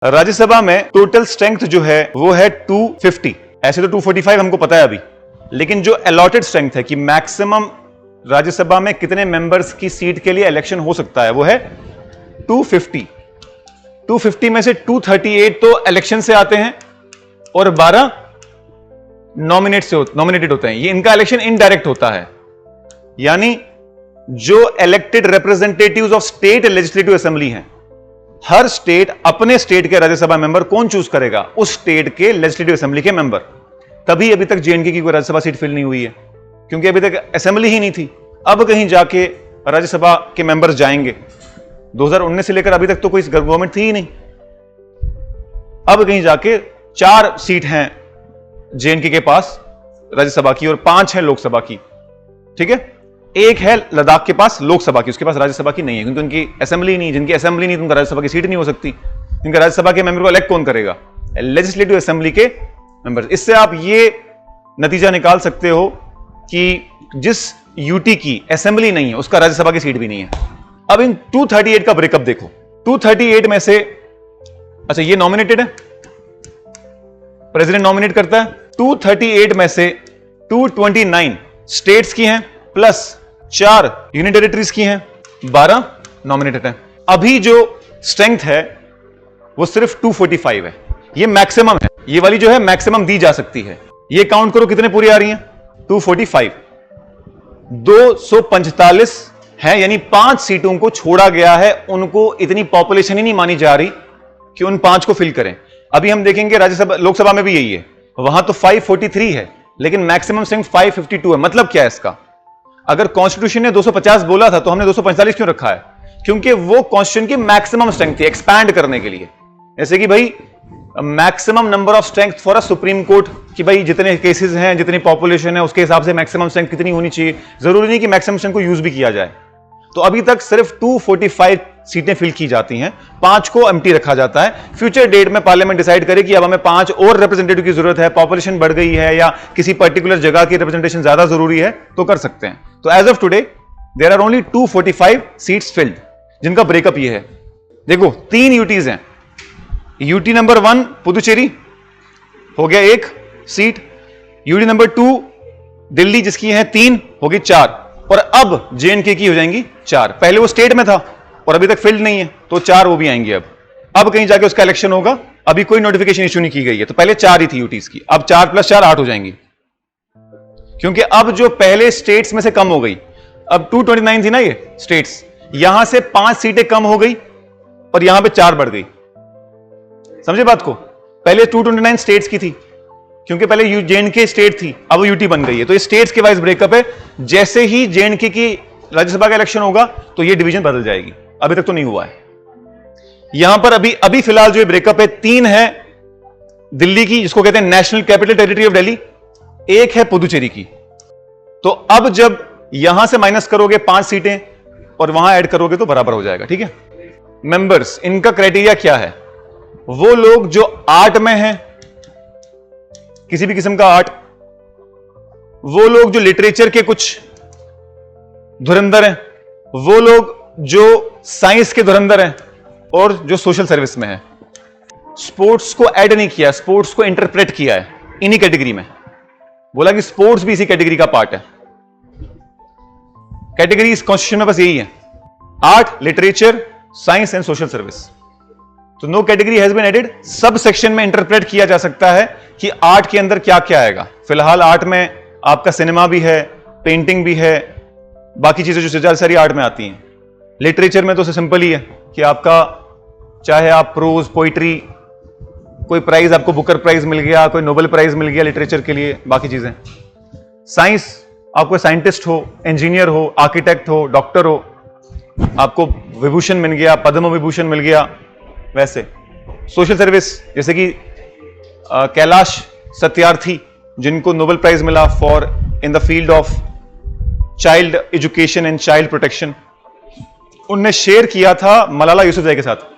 राज्यसभा में total strength जो है वो है 250। ऐसे तो 245 हमको पता है अभी, लेकिन जो अलॉटेड स्ट्रेंथ है कि मैक्सिमम राज्यसभा में कितने मेंबर्स की सीट के लिए इलेक्शन हो सकता है वो है 250। 250 में से 238 तो इलेक्शन से आते हैं और 12 नॉमिनेटेड होते हैं। ये इनका इलेक्शन इनडायरेक्ट होता है, यानी जो elected representatives of state legislative assembly हैं, हर स्टेट अपने स्टेट के राज्यसभा मेंबर कौन चूज करेगा? उस स्टेट के लेजिस्लेटिव असेंबली के मेंबर। तभी अभी तक जेएनके की कोई राज्यसभा सीट फिल नहीं हुई है, क्योंकि अभी तक असेंबली ही नहीं थी। अब कहीं जाके राज्यसभा के मेंबर्स जाएंगे। 2019 से लेकर अभी तक तो कोई गवर्नमेंट थी ही नहीं। अब कहीं जाके 4 सीट हैं जेएनके के पास राज्यसभा की और 5 है लोकसभा की। ठीक है, एक है लद्दाख के पास लोकसभा की, उसके पास राज्यसभा की नहीं है, क्योंकि उनकी असेंबली नहीं। जिनकी असेंबली नहीं, तो उनका राज्यसभा की सीट नहीं हो सकती, क्योंकि राज्यसभा के मेंबर को इलेक्ट कौन करेगा? लेजिस्लेटिव असेंबली के मेंबर। इससे आप ये नतीजा निकाल सकते हो कि जिस यूटी की असेंबली नहीं है उसका राज्यसभा की सीट भी नहीं है। अब इन 238 का ब्रेकअप देखो। 238 में से, अच्छा ये नॉमिनेटेड है, प्रेसिडेंट नॉमिनेट करता है। 238 में से 229 स्टेट्स की हैं प्लस 4 यूनियन टेरिटरीज की हैं, 12 नॉमिनेटेड हैं। अभी जो स्ट्रेंथ है वो सिर्फ 245 है। ये मैक्सिमम है, ये वाली जो है मैक्सिमम दी जा सकती है। ये काउंट करो कितने पूरी आ रही हैं? 245। 245 है, यानी 5 सीटों को छोड़ा गया है। उनको इतनी पॉपुलेशन ही नहीं मानी जा रही कि उन 5 को फिल करें। अभी हम देखेंगे राज्यसभा लोकसभा में भी यही है, वहां तो 543 है, लेकिन मैक्सिमम स्ट्रेंथ 552 है। मतलब क्या है इसका? अगर कॉन्स्टिट्यूशन ने 250 बोला था तो हमने 245 क्यों रखा है? क्योंकि वो कॉन्स्टिट्यूशन की मैक्सिमम स्ट्रेंथ थी, एक्सपैंड करने के लिए। जैसे कि भाई maximum number of strength for a supreme court, कि भाई जितने केसेस हैं, जितनी पॉपुलेशन है, उसके हिसाब से मैक्सिमम स्ट्रेंथ कितनी होनी चाहिए। जरूरी नहीं कि मैक्सिमम स्ट्रेंथ को यूज भी किया जाए। तो अभी तक सिर्फ 245 सीटें फिल की जाती हैं, 5 को एम्प्टी रखा जाता है। फ्यूचर डेट में पार्लियामेंट डिसाइड करे कि अब हमें 5 और रिप्रेजेंटेटिव की जरूरत है, पॉपुलेशन बढ़ गई है या किसी पर्टिकुलर जगह की रिप्रेजेंटेशन ज्यादा जरूरी है, तो कर सकते हैं। तो as of today there are only 245 seats filled, जिनका ब्रेकअप ये है। देखो 3 यूटीज हैं। यूटी नंबर 1 पुदुचेरी हो गया 1 सीट। यूटी नंबर 2 दिल्ली, जिसकी है 3, हो गई 4। और अब जेएनके की हो जाएंगी 4। पहले वो स्टेट में था और अभी तक फिल्ड नहीं है, तो 4 वो भी आएंगे। अब कहीं जाके उसका इलेक्शन होगा। अभी कोई नोटिफिकेशन इश्यू नहीं की गई है, तो पहले 4 ही थी यूटीज की, अब 4 + 4 8 हो जाएंगी। क्योंकि अब जो पहले स्टेट्स में से कम हो गई, अब 229 थी ना ये स्टेट्स, यहां से 5 सीटें कम हो गई और यहां पे 4 बढ़ गई। समझे बात को? पहले 229 स्टेट्स की थी, क्योंकि पहले जेएनके स्टेट थी, अब वो यूटी बन गई है। तो ये स्टेट्स के वाइज ब्रेकअप है। जैसे ही जेएनके की राज्यसभा का इलेक्शन होगा तो ये डिवीजन बदल जाएगी। अभी तक तो नहीं हुआ है। यहां पर अभी फिलहाल जो ब्रेकअप है, 3 है दिल्ली की, जिसको कहते हैं national capital territory of Delhi, 1 है पुदुचेरी की। तो अब जब यहां से माइनस करोगे 5 सीटें और वहां ऐड करोगे तो बराबर हो जाएगा। ठीक है। मेंबर्स, इनका क्राइटेरिया क्या है? वो लोग जो आर्ट में हैं, किसी भी किस्म का आर्ट, वो लोग जो लिटरेचर के कुछ धुरंधर हैं, वो लोग जो साइंस के धुरंधर हैं, और जो सोशल सर्विस में है। स्पोर्ट्स को ऐड नहीं किया, स्पोर्ट्स को इंटरप्रेट किया है इन्हीं कैटेगरी में। बोला कि स्पोर्ट्स भी इसी कैटेगरी का पार्ट है। कैटेगरी इस कॉन्स्टिट्यूशन में बस यही है, art, literature, science and social service. तो no category has been added. सब सेक्शन में इंटरप्रेट किया जा सकता है कि आर्ट के अंदर क्या क्या आएगा। फिलहाल आर्ट में आपका सिनेमा भी है, पेंटिंग भी है, बाकी चीजें जो ज्यादा सारी आर्ट में आती हैं। लिटरेचर में तो सिंपल ही है कि आपका चाहे आप प्रोज, पोइट्री, कोई प्राइज आपको बुकर प्राइज मिल गया, कोई नोबेल प्राइज मिल गया लिटरेचर के लिए, बाकी चीजें। साइंस, आपको साइंटिस्ट हो, इंजीनियर हो, आर्किटेक्ट हो, डॉक्टर हो, आपको विभूषण मिल गया, पद्म विभूषण मिल गया। वैसे सोशल सर्विस, जैसे कि कैलाश सत्यार्थी, जिनको नोबेल प्राइज मिला for in the field of child education and child protection, उनने शेयर किया था मलाला यूसुफजई के साथ।